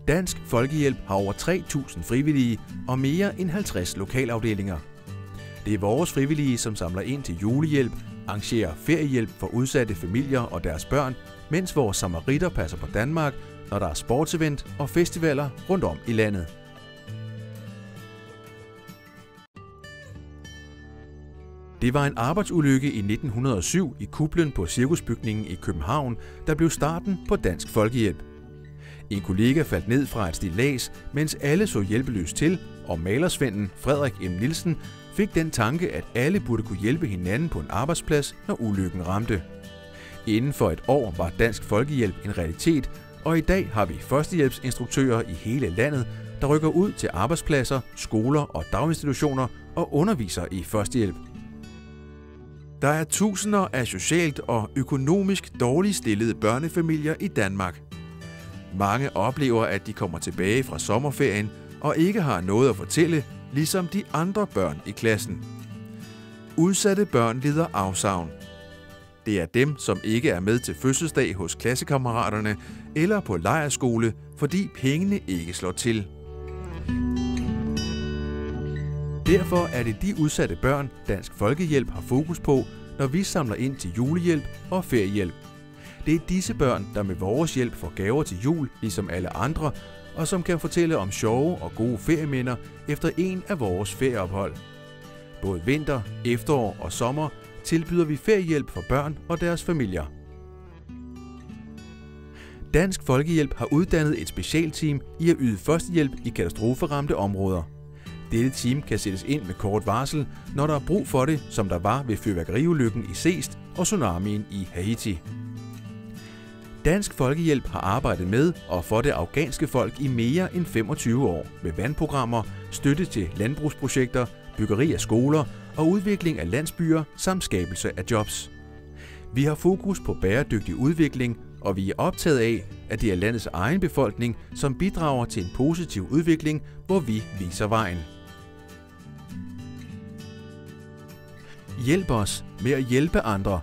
Dansk Folkehjælp har over 3.000 frivillige og mere end 50 lokalafdelinger. Det er vores frivillige, som samler ind til julehjælp, arrangerer feriehjælp for udsatte familier og deres børn, mens vores samaritter passer på Danmark, når der er sportsevent og festivaler rundt om i landet. Det var en arbejdsulykke i 1907 i kuplen på Cirkusbygningen i København, der blev starten på Dansk Folkehjælp. En kollega faldt ned fra et stillads, mens alle så hjælpeløst til, og malersvenden Frederik M. Nielsen fik den tanke, at alle burde kunne hjælpe hinanden på en arbejdsplads, når ulykken ramte. Inden for et år var Dansk Folkehjælp en realitet, og i dag har vi førstehjælpsinstruktører i hele landet, der rykker ud til arbejdspladser, skoler og daginstitutioner og underviser i førstehjælp. Der er tusinder af socialt og økonomisk dårligt stillede børnefamilier i Danmark. Mange oplever, at de kommer tilbage fra sommerferien og ikke har noget at fortælle, ligesom de andre børn i klassen. Udsatte børn lider afsavn. Det er dem, som ikke er med til fødselsdag hos klassekammeraterne eller på lejrskole, fordi pengene ikke slår til. Derfor er det de udsatte børn, Dansk Folkehjælp har fokus på, når vi samler ind til julehjælp og feriehjælp. Det er disse børn, der med vores hjælp får gaver til jul, ligesom alle andre, og som kan fortælle om sjove og gode ferieminder efter en af vores ferieophold. Både vinter, efterår og sommer tilbyder vi feriehjælp for børn og deres familier. Dansk Folkehjælp har uddannet et specialteam i at yde førstehjælp i katastroferamte områder. Dette team kan sættes ind med kort varsel, når der er brug for det, som der var ved fyrværkeriulykken i Seest og tsunamien i Haiti. Dansk Folkehjælp har arbejdet med og for det afghanske folk i mere end 25 år med vandprogrammer, støtte til landbrugsprojekter, byggeri af skoler og udvikling af landsbyer samt skabelse af jobs. Vi har fokus på bæredygtig udvikling, og vi er optaget af, at det er landets egen befolkning, som bidrager til en positiv udvikling, hvor vi viser vejen. Hjælp os med at hjælpe andre